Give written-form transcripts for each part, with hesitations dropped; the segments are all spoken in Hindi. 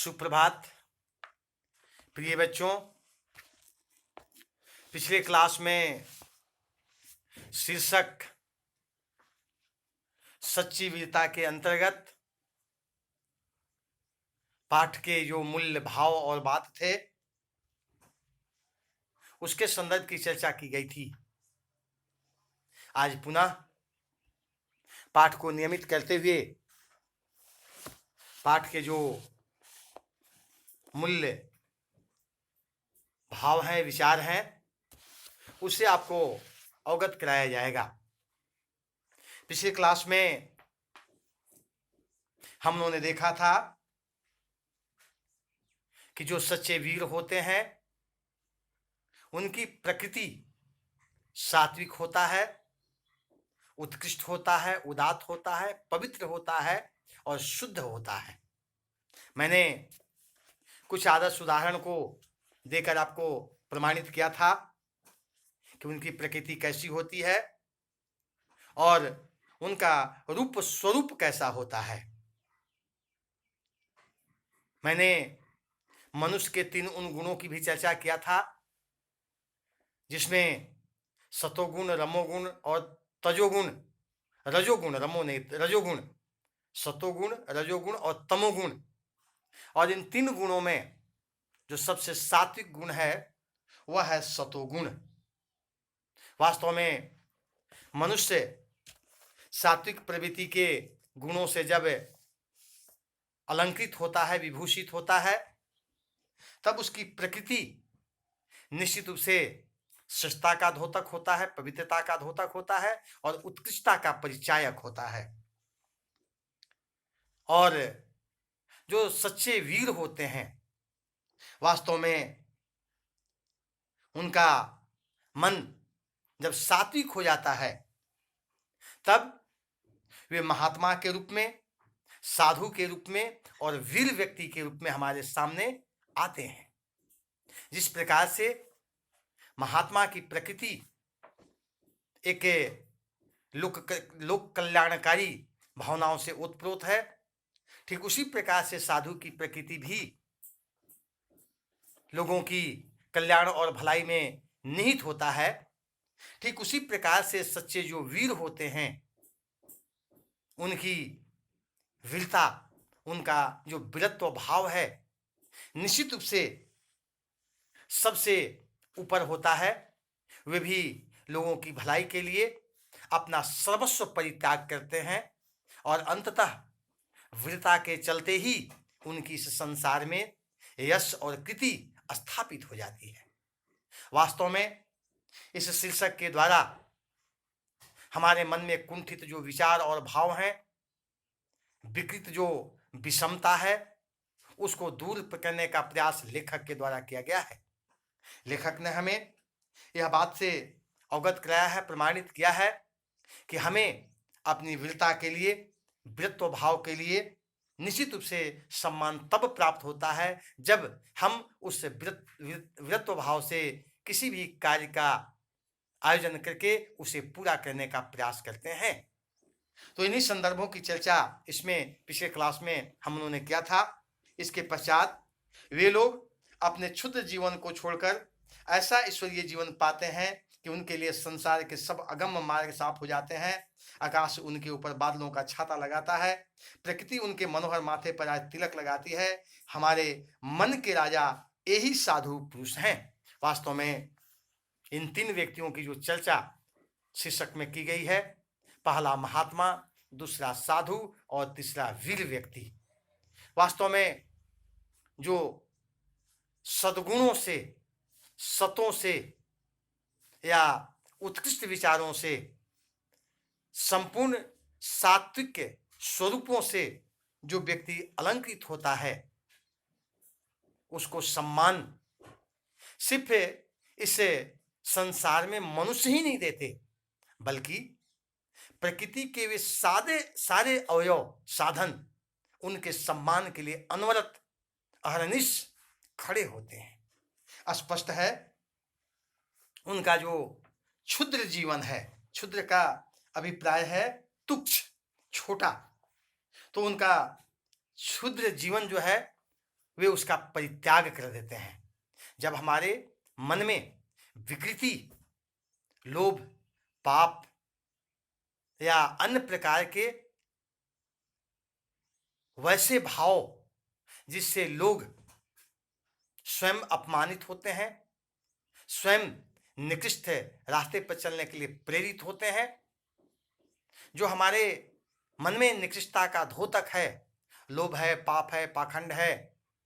सुप्रभात प्रिय बच्चों। पिछले क्लास में शीर्षक सच्ची वीरता के अंतर्गत पाठ के जो मूल्य भाव और बात थे उसके संदर्भ की चर्चा की गई थी। आज पुनः पाठ को नियमित करते हुए पाठ के जो मूल्य भाव हैं, विचार हैं, उससे आपको अवगत कराया जाएगा। पिछले क्लास में हम लोगों ने देखा था कि जो सच्चे वीर होते हैं उनकी प्रकृति सात्विक होता है, उत्कृष्ट होता है, उदात्त होता है, पवित्र होता है और शुद्ध होता है। मैंने कुछ आदर्श उदाहरण को देकर आपको प्रमाणित किया था कि उनकी प्रकृति कैसी होती है और उनका रूप स्वरूप कैसा होता है। मैंने मनुष्य के 3 उन गुणों की भी चर्चा किया था जिसमें सतोगुण, रमोगुण और तजोगुण, रजोगुण, रमो नहीं, रजोगुण, सतोगुण, रजोगुण और तमोगुण। और इन 3 गुणों में जो सबसे सात्विक गुण है वह है सतोगुण। वास्तव में मनुष्य सात्विक प्रवृत्ति के गुणों से जब अलंकृत होता है, विभूषित होता है, तब उसकी प्रकृति निश्चित रूप से श्रेष्ठता का द्योतक होता है, पवित्रता का द्योतक होता है और उत्कृष्टता का परिचायक होता है। और जो सच्चे वीर होते हैं वास्तव में उनका मन जब सात्विक हो जाता है तब वे महात्मा के रूप में, साधु के रूप में और वीर व्यक्ति के रूप में हमारे सामने आते हैं। जिस प्रकार से महात्मा की प्रकृति एक लोक कल्याणकारी भावनाओं से ओतप्रोत है, ठीक उसी प्रकार से साधु की प्रकृति भी लोगों की कल्याण और भलाई में निहित होता है। ठीक उसी प्रकार से सच्चे जो वीर होते हैं उनकी वीरता, उनका जो वीरत्व भाव है निश्चित रूप से सबसे ऊपर होता है। वे भी लोगों की भलाई के लिए अपना सर्वस्व परित्याग करते हैं और अंततः वीरता के चलते ही उनकी इस संसार में यश और कृति स्थापित हो जाती है। वास्तव में इस शीर्षक के द्वारा हमारे मन में कुंठित जो विचार और भाव हैं, विकृत जो विषमता है, उसको दूर करने का प्रयास लेखक के द्वारा किया गया है। लेखक ने हमें यह बात से अवगत कराया है, प्रमाणित किया है कि हमें अपनी वीरता के लिए, वीरत्व भाव के लिए निश्चित रूप से सम्मान तब प्राप्त होता है जब हम उस वीरत्व भाव से किसी भी कार्य का आयोजन करके उसे पूरा करने का प्रयास करते हैं। तो इन्हीं संदर्भों की चर्चा इसमें पिछले क्लास में हम लोगों ने किया था। इसके पश्चात वे लोग अपने क्षुद्र जीवन को छोड़कर ऐसा ईश्वरीय जीवन पाते हैं कि उनके लिए संसार के सब अगम्य मार्ग साफ हो जाते हैं। आकाश उनके ऊपर बादलों का छाता लगाता है, प्रकृति उनके मनोहर माथे पर आज तिलक लगाती है। हमारे मन के राजा यही साधु पुरुष हैं। वास्तव में इन 3 व्यक्तियों की जो चर्चा शीर्षक में की गई है, पहला महात्मा, दूसरा साधु और तीसरा वीर व्यक्ति। वास्तव में जो सद्गुणों से, सतों से या उत्कृष्ट विचारों से, संपूर्ण सात्विक स्वरूपों से जो व्यक्ति अलंकृत होता है उसको सम्मान सिर्फ इस संसार में मनुष्य ही नहीं देते, बल्कि प्रकृति के वे सारे अवयव, साधन उनके सम्मान के लिए अनवरत अहरनिश खड़े होते हैं। स्पष्ट है उनका जो क्षुद्र जीवन है, क्षुद्र का अभिप्राय है तुच्छ, छोटा, तो उनका क्षुद्र जीवन जो है वे उसका परित्याग कर देते हैं। जब हमारे मन में विकृति, लोभ, पाप या अन्य प्रकार के वैसे भाव जिससे लोग स्वयं अपमानित होते हैं, स्वयं निकृष्ट रास्ते पर चलने के लिए प्रेरित होते हैं, जो हमारे मन में निकृष्टता का द्योतक है, लोभ है, पाप है, पाखंड है,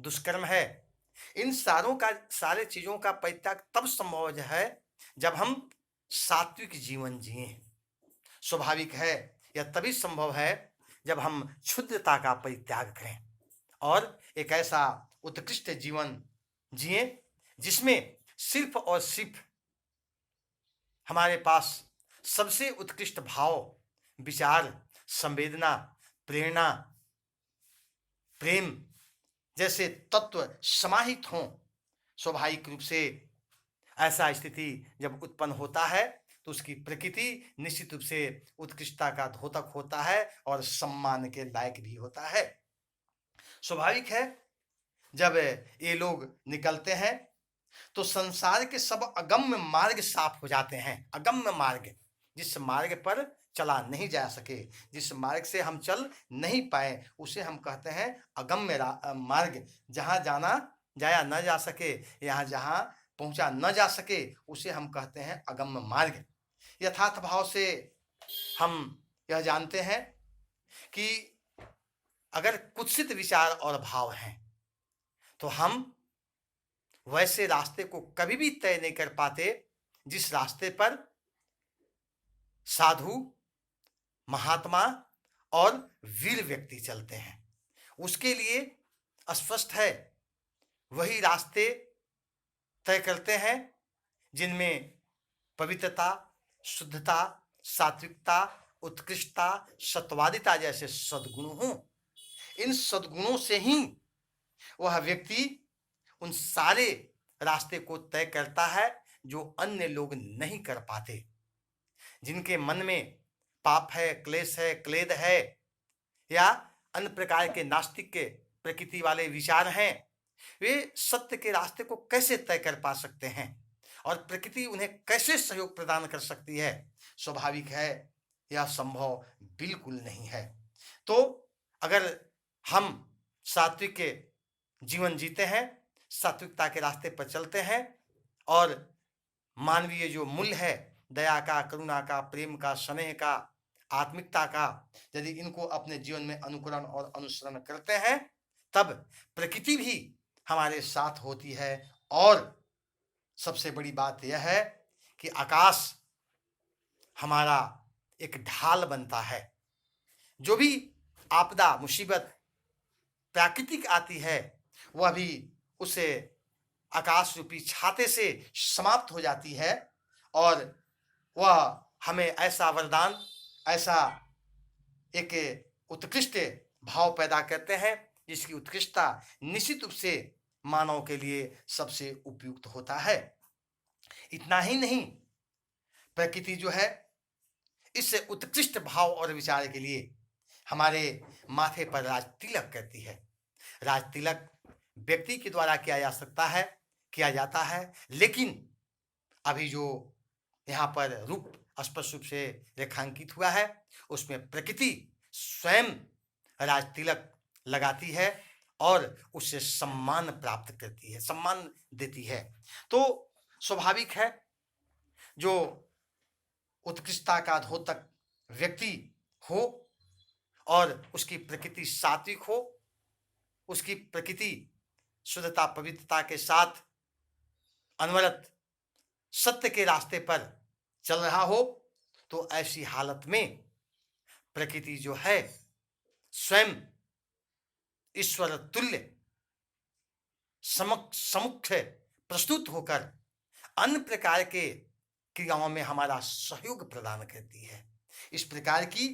दुष्कर्म है, इन सारे चीजों का परित्याग तब संभव है जब हम सात्विक जीवन जिए। स्वाभाविक है यह तभी संभव है जब हम क्षुद्रता का परित्याग करें और एक ऐसा उत्कृष्ट जीवन जिए जिसमें सिर्फ और सिर्फ हमारे पास सबसे उत्कृष्ट भाव, विचार, संवेदना, प्रेरणा, प्रेम जैसे तत्व समाहित हों। स्वाभाविक रूप से ऐसा स्थिति जब उत्पन्न होता है तो उसकी प्रकृति निश्चित रूप से उत्कृष्टता का द्योतक होता है और सम्मान के लायक भी होता है। स्वाभाविक है जब ये लोग निकलते हैं तो संसार के सब अगम्य मार्ग साफ हो जाते हैं। अगम्य मार्ग, जिस मार्ग पर चला नहीं जा सके, जिस मार्ग से हम चल नहीं पाए, उसे हम कहते हैं अगम्य मार्ग। जहाँ जाया न जा सके, यहाँ जहाँ पहुंचा न जा सके, उसे हम कहते हैं अगम्य मार्ग। यथार्थ भाव से हम यह जानते हैं कि अगर कुत्सित विचार और भाव हैं तो हम वैसे रास्ते को कभी भी तय नहीं कर पाते जिस रास्ते पर साधु, महात्मा और वीर व्यक्ति चलते हैं। उसके लिए स्पष्ट है वही रास्ते तय करते हैं जिनमें पवित्रता, शुद्धता, सात्विकता, उत्कृष्टता, सत्वादिता जैसे सद्गुण हों। इन सद्गुणों से ही वह व्यक्ति उन सारे रास्ते को तय करता है जो अन्य लोग नहीं कर पाते। जिनके मन में पाप है, क्लेश है, क्लेद है या अन्य प्रकार के नास्तिक के प्रकृति वाले विचार हैं, वे सत्य के रास्ते को कैसे तय कर पा सकते हैं और प्रकृति उन्हें कैसे सहयोग प्रदान कर सकती है? स्वाभाविक है यह संभव बिल्कुल नहीं है। तो अगर हम सात्विक जीवन जीते हैं, सात्विकता के रास्ते पर चलते हैं और मानवीय जो मूल्य है, दया का, करुणा का, प्रेम का, स्नेह का, आत्मिकता का, यदि इनको अपने जीवन में अनुकरण और अनुसरण करते हैं तब प्रकृति भी हमारे साथ होती है। और सबसे बड़ी बात यह है कि आकाश हमारा एक ढाल बनता है। जो भी आपदा, मुसीबत प्राकृतिक आती है वह भी उसे आकाश रूपी छाते से समाप्त हो जाती है और वह हमें ऐसा वरदान, ऐसा एक उत्कृष्ट भाव पैदा करते हैं जिसकी उत्कृष्टता निश्चित रूप से मानव के लिए सबसे उपयुक्त होता है। इतना ही नहीं, प्रकृति जो है इस उत्कृष्ट भाव और विचार के लिए हमारे माथे पर राज तिलक करती है। राज तिलक व्यक्ति के द्वारा किया जाता है, लेकिन अभी जो यहाँ पर रूप स्पष्ट रूप से रेखांकित हुआ है उसमें प्रकृति स्वयं राज तिलक लगाती है और उससे सम्मान प्राप्त करती है, सम्मान देती है। तो स्वाभाविक है जो उत्कृष्टता का द्योतक व्यक्ति हो और उसकी प्रकृति सात्विक हो, उसकी प्रकृति शुद्धता, पवित्रता के साथ अनवरत सत्य के रास्ते पर चल रहा हो, तो ऐसी हालत में प्रकृति जो है स्वयं ईश्वर तुल्य समुख प्रस्तुत होकर अन्य प्रकार के क्रियाओं में हमारा सहयोग प्रदान करती है। इस प्रकार की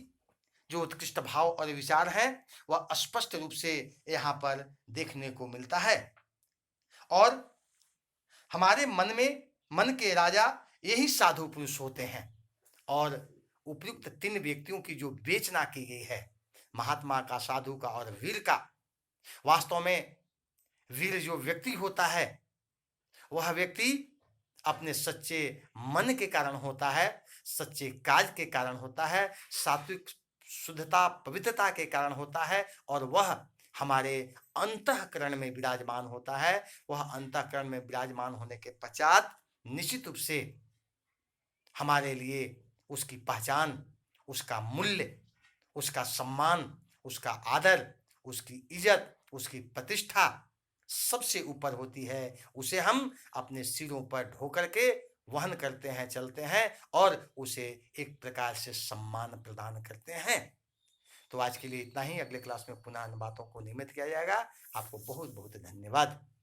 जो उत्कृष्ट भाव और विचार है वह स्पष्ट रूप से यहाँ पर देखने को मिलता है। और हमारे मन के राजा यही साधु पुरुष होते हैं। और उपयुक्त 3 व्यक्तियों की जो विवेचना की गई है, महात्मा का, साधु का और वीर का, वास्तव में वीर जो व्यक्ति होता है वह व्यक्ति अपने सच्चे मन के कारण होता है, सच्चे काज के कारण होता है, सात्विक शुद्धता पवित्रता के कारण होता है और वह हमारे अंतःकरण में विराजमान होता है। वह अंतःकरण में विराजमान होने के पश्चात निश्चित रूप से हमारे लिए उसकी पहचान, उसका मूल्य, उसका सम्मान, उसका आदर, उसकी इज्जत, उसकी प्रतिष्ठा सबसे ऊपर होती है। उसे हम अपने सिरों पर ढो के वहन करते हैं, चलते हैं और उसे एक प्रकार से सम्मान प्रदान करते हैं। तो आज के लिए इतना ही। अगले क्लास में पुनः इन बातों को नियमित किया जाएगा। आपको बहुत बहुत धन्यवाद।